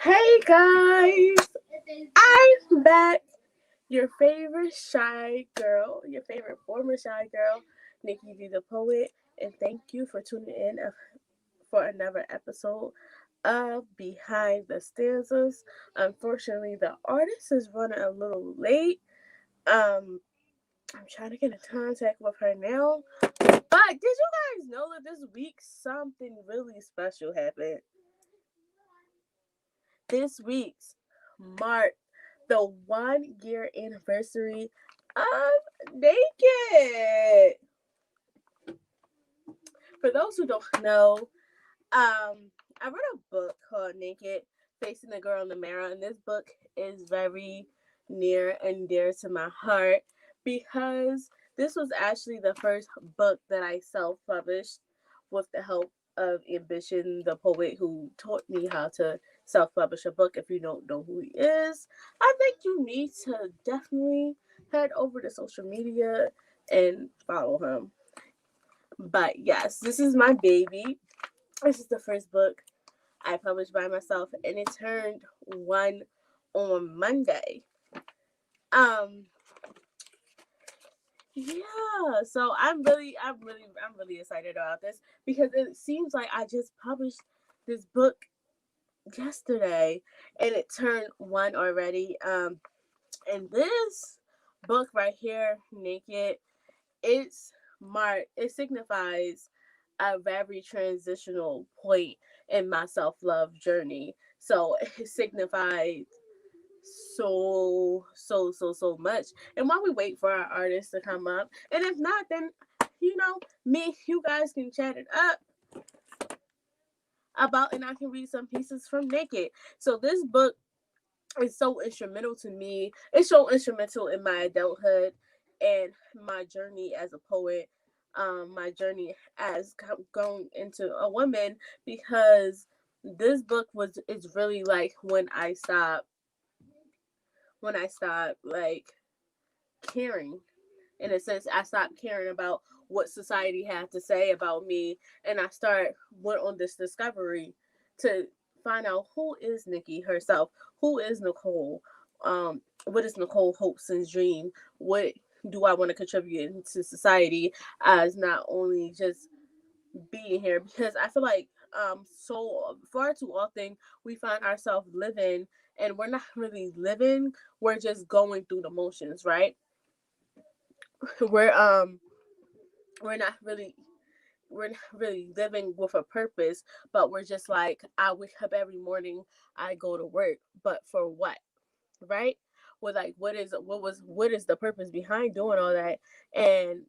Hey guys, I'm back. Your favorite shy girl, your favorite former shy girl, Nicki D the poet, and thank you for tuning in for another episode of Behind the Stanzas. Unfortunately, the artist is running a little late. Um, I'm trying to get in contact with her now. But did you guys know that this week something really special happened? This week's marked the 1 year anniversary of Naked. For those who don't know, I read a book called Naked, Facing the Girl in the Mirror, and this book is very near and dear to my heart because this was actually the first book that I self published with the help of Ambition, the poet who taught me how to self publish a book. If you don't know who he is, I think you need to definitely head over to social media and follow him. But yes, this is my baby. This is the first book I published by myself, and it turned one on Monday. Um, yeah, so I'm really excited about this because it seems like I just published this book yesterday, and it turned one already. And this book right here, Naked, it's it signifies a very transitional point in my self-love journey. So it signifies so much. And while we wait for our artists to come up, and if not, then me, you guys can chat it up about, and I can read some pieces from Naked. So this book is so instrumental to me. It's so instrumental in my adulthood and my journey as a poet, my journey as going into a woman, because this book was it's really like when I stopped like caring. In a sense, I stopped caring about what society had to say about me, and I went on this discovery to find out who is Nicki herself, who is Nicole, what is Nicole hopes and dream, what do I want to contribute to society as not only just being here, because I feel like so far too often we find ourselves living and we're not really living, we're just going through the motions, right? we're um we're not really we're not really living with a purpose, but we're just like, I wake up every morning, I go to work, but for what? Right? With like, what is the purpose behind doing all that? And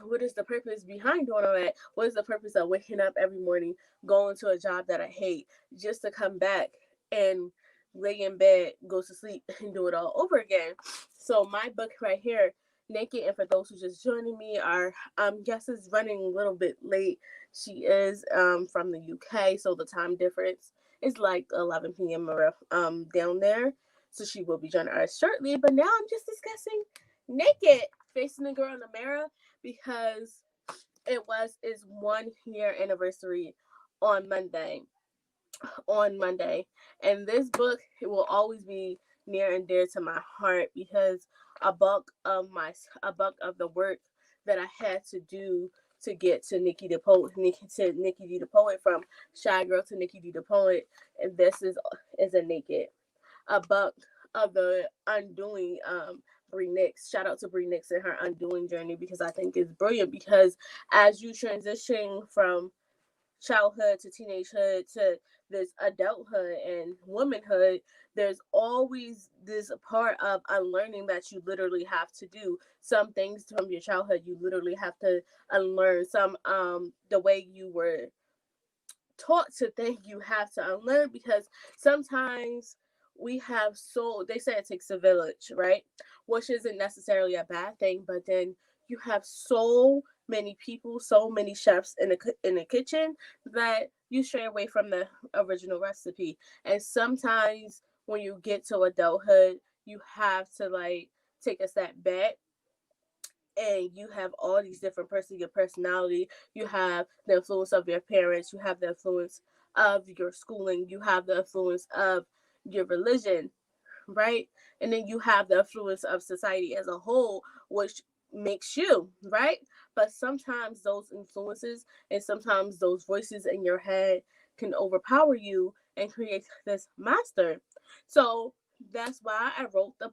what is the purpose behind doing all that? What is the purpose of waking up every morning, going to a job that I hate, just to come back and lay in bed, go to sleep, and do it all over again? So my book right here, Naked, and for those who just joining me, our guest is running a little bit late. She is from the UK, so the time difference is like 11 p.m. Down there. So she will be joining us shortly. But now I'm just discussing Naked, facing the girl in the mirror, because it was its 1 year anniversary on Monday. On Monday, and this book, it will always be near and dear to my heart because a bulk of the work that I had to do to get to Nicki D the poet, from shy girl to Nicki D the poet, and this is a Naked, a buck of the undoing. Bree Nix. Shout out to Bree Nix and her undoing journey, because I think it's brilliant. Because as you transition from childhood to teenagehood to this adulthood and womanhood, there's always this part of unlearning that you literally have to do. Some things from your childhood you literally have to unlearn. Some the way you were taught to think, you have to unlearn, because sometimes we have, so they say it takes a village, right? Which isn't necessarily a bad thing, but then you have so many people, so many chefs in the kitchen, that you stray away from the original recipe. And sometimes when you get to adulthood, you have to like take a step back, and you have all these different parts of your personality. You have the influence of your parents, you have the influence of your schooling, you have the influence of your religion, right? And then you have the influence of society as a whole, which makes you, right? But sometimes those influences and sometimes those voices in your head can overpower you and create this monster. So that's why I wrote the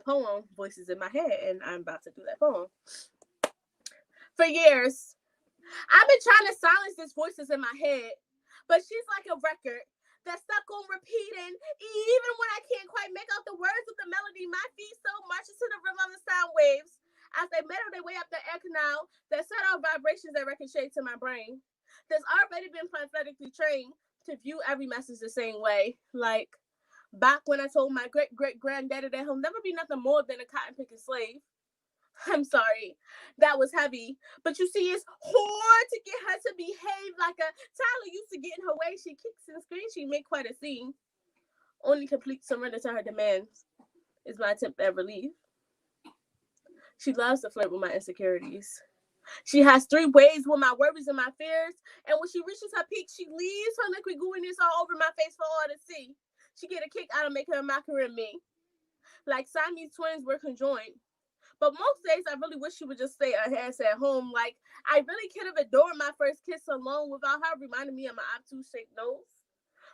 poem Voices in My Head, and I'm about to do that poem. For years, I've been trying to silence these voices in my head, but she's like a record that's stuck on repeating. Even when I can't quite make out the words of the melody, my feet still marches to the rhythm of the sound waves as they meadow their way up the air canal that set off vibrations that ricochet to my brain. That's already been prophetically trained to view every message the same way. Like back when I told my great great granddaddy that he'll never be nothing more than a cotton picking slave. I'm sorry, that was heavy. But you see, it's hard to get her to behave like a toddler used to get in her way. She kicks and screams, she make quite a scene. Only complete surrender to her demands is my attempt at relief. She loves to flirt with my insecurities. She has three ways with my worries and my fears, and when she reaches her peak, she leaves her liquid gooiness all over my face for all to see. She get a kick out of making a mockery of me. Like Siamese twins were conjoined. But most days, I really wish she would just stay her ass at home. Like, I really could have adored my first kiss alone without her reminding me of my obtuse-shaped nose.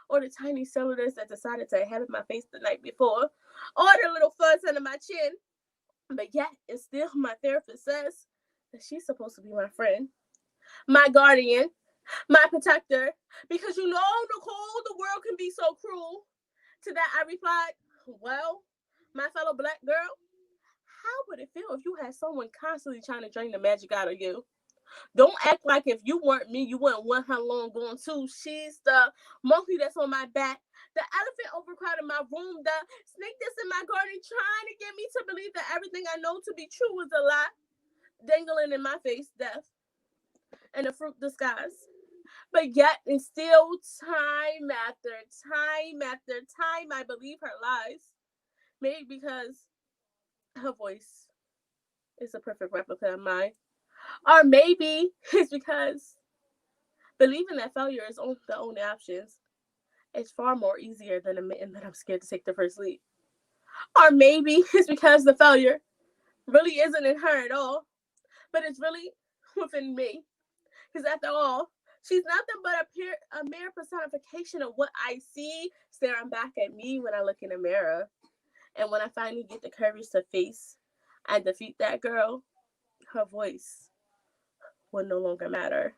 Or the tiny cylinders that decided to inhabit my face the night before. Or the little fuzz under my chin. But yet, and still, my therapist says that she's supposed to be my friend, my guardian, my protector. Because you know, Nicole, the world can be so cruel. To that, I replied, well, my fellow black girl, how would it feel if you had someone constantly trying to drain the magic out of you? Don't act like if you weren't me, you wouldn't want her long gone too. She's the monkey that's on my back, the elephant overcrowding my room, the snake that's in my garden trying to get me to believe that everything I know to be true is a lie, dangling in my face, death, and a fruit disguise. But yet, and still, time after time after time, I believe her lies. Maybe because her voice is a perfect replica of mine. Or maybe it's because believing that failure is the only options is far more easier than admitting that I'm scared to take the first leap. Or maybe it's because the failure really isn't in her at all, but it's really within me. Because after all, she's nothing but a mere personification of what I see staring back at me when I look in the mirror. And when I finally get the courage to face and defeat that girl, her voice will no longer matter.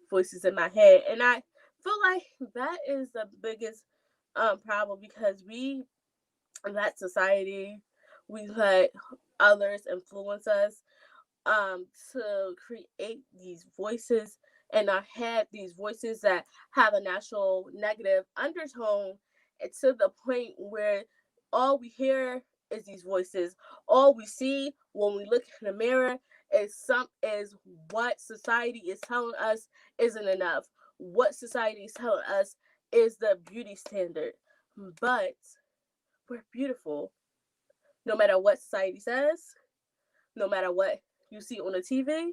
Voices in my head. And I feel like that is the biggest problem because we let society, we let others influence us to create these voices in our head, these voices that have a natural negative undertone to the point where all we hear is these voices. All we see when we look in the mirror is what society is telling us isn't enough. What society is telling us is the beauty standard. But we're beautiful. No matter what society says, no matter what you see on the TV,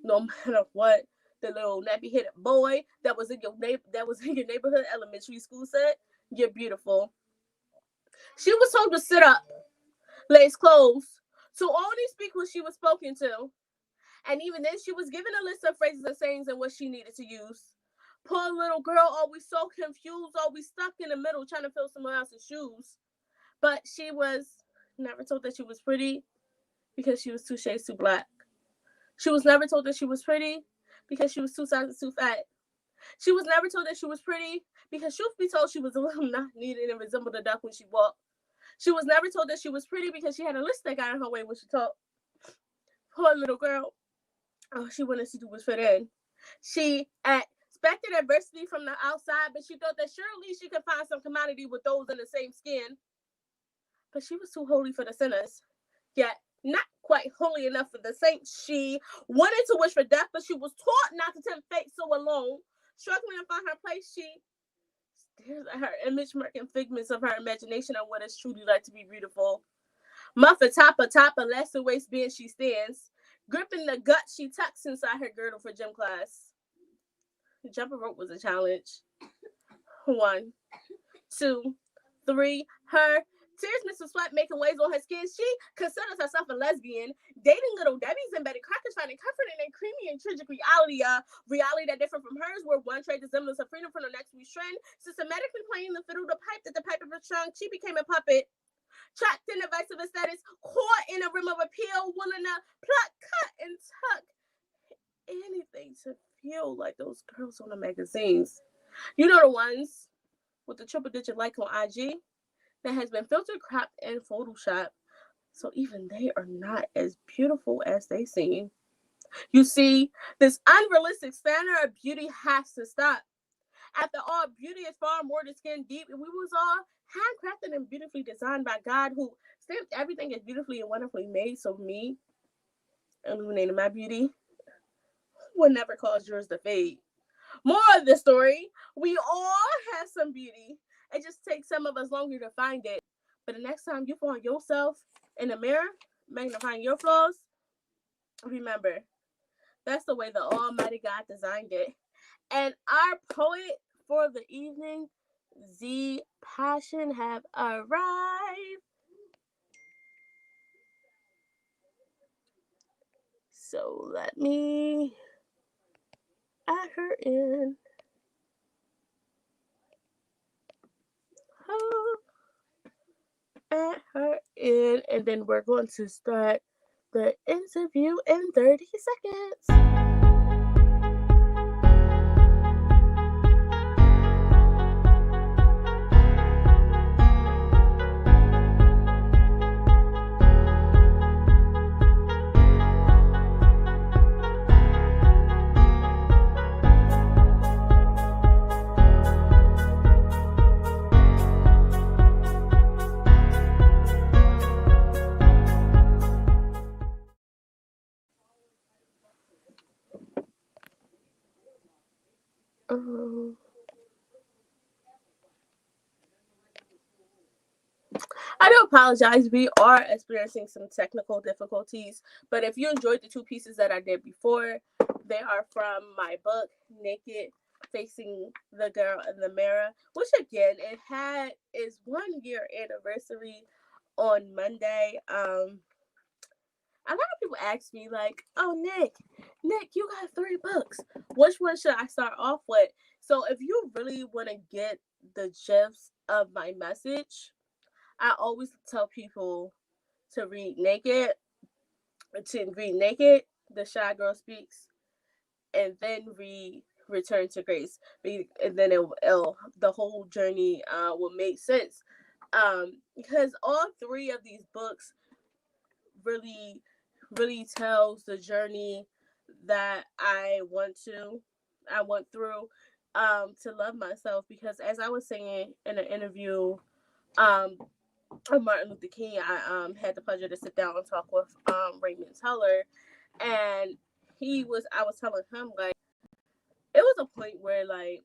no matter what the little nappy-headed boy that was in your neighborhood elementary school said, you're beautiful. She was told to sit up, legs closed, to only speak what she was spoken to. And even then, she was given a list of phrases and sayings and what she needed to use. Poor little girl, always so confused, always stuck in the middle, trying to fill someone else's shoes. But she was never told that she was pretty because she was 2 shades too black. She was never told that she was pretty because she was 2 sizes too fat. She was never told that she was pretty because, truth be told, she was a little not needed and resembled a duck when she walked. She was never told that she was pretty because she had a list that got in her way when she talked. Poor little girl. All she wanted to do was fit in. She expected adversity from the outside, but she thought that surely she could find some commodity with those in the same skin. But she was too holy for the sinners, yet not quite holy enough for the saints. She wanted to wish for death, but she was taught not to tempt fate, so alone, struggling to find her place, she stares at her image-marking figments of her imagination on what it's truly like to be beautiful. Muff atop a lasting waistband she stands, gripping the gut she tucks inside her girdle for gym class. The jumping rope was a challenge. 1, 2, 3. Her tears Mr. Sweat making waves on her skin. She considers herself a lesbian, dating little Debbie's embedded crackers, finding comfort in a creamy and tragic reality. Reality that different from hers, where one trade the semblance of freedom from the next week's trend. Systematically playing the fiddle, the pipe that the pipe of her trunk. She became a puppet. Trapped in the vice of aesthetics, caught in a rim of appeal, willing to pluck, cut, and tuck anything to feel like those girls on the magazines. You know, the ones with the triple digit like on IG that has been filtered, cropped, and photoshopped. So even they are not as beautiful as they seem. You see, this unrealistic standard of beauty has to stop. After all, beauty is far more than skin deep. We was all handcrafted and beautifully designed by God, who stamped everything as beautifully and wonderfully made. So me, illuminating my beauty, will never cause yours to fade. More of the story, we all have some beauty. It just takes some of us longer to find it. But the next time you find yourself in the mirror, magnifying your flaws, remember, that's the way the Almighty God designed it. And our poet for the evening, Zee Passion, have arrived. So let me add her in. Add her in, and then we're going to start the interview in 30 seconds. I do apologize. We are experiencing some technical difficulties, but if you enjoyed the two pieces that I did before, they are from my book, Naked, Facing the Girl in the Mirror, which again, it had its 1 year anniversary on Monday. A lot of people ask me like, "Oh, Nick, you got 3 books. Which one should I start off with?" So if you really want to get the gist of my message, I always tell people to read Naked, The Shy Girl Speaks, and then read Return to Grace, and then the whole journey will make sense. Because all 3 of these books really, really tells the journey that I went through to love myself. Because as I was saying in an interview of Martin Luther King, I had the pleasure to sit down and talk with Raymond Teller, and I was telling him like it was a point where like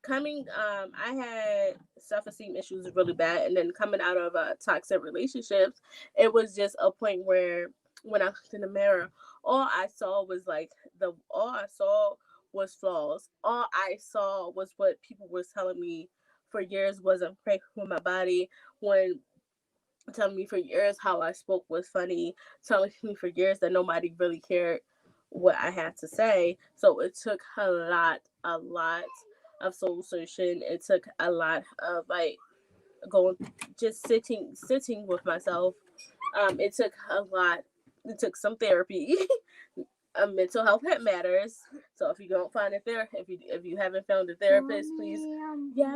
I had self-esteem issues really bad, and then coming out of toxic relationships, it was just a point where when I looked in the mirror, all I saw was flaws. All I saw was what people was telling me for years wasn't right with my body. When telling me for years how I spoke was funny, telling me for years that nobody really cared what I had to say. So it took a lot of soul searching. It took a lot of like going, just sitting with myself. It took a lot. It took some therapy. Mental health matters. So if you don't find a therapist, if you haven't found a therapist, please, yes.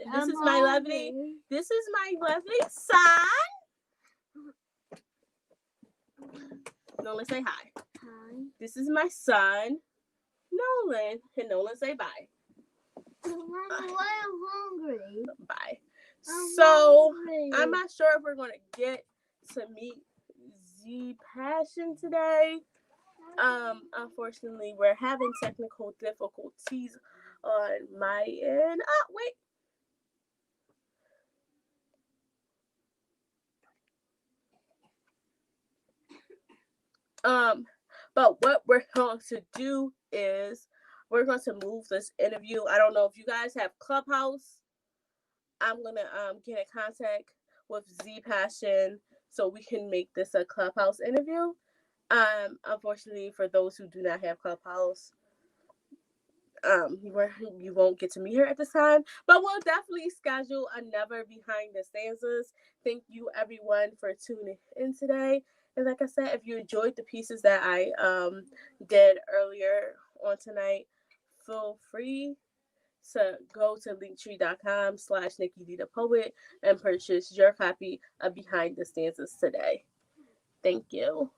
And this is my lovely son. Nolan, say hi. Hi. This is my son, Nolan, and Nolan, say bye. I'm hungry. Bye. I'm not sure if we're gonna get to meet Zee Passion today. Unfortunately, we're having technical difficulties on my end. Oh, wait. But what we're going to do is we're going to move this interview. I don't know if you guys have Clubhouse. I'm going to get in contact with Zee Passion so we can make this a Clubhouse interview. Unfortunately, for those who do not have Clubhouse, you won't get to meet her at this time, but we'll definitely schedule another Behind the Stanzas. Thank you everyone for tuning in today. And like I said, if you enjoyed the pieces that I did earlier on tonight, feel free to go to linktree.com/Nicki D the Poet and purchase your copy of Behind the Stanzas today. Thank you.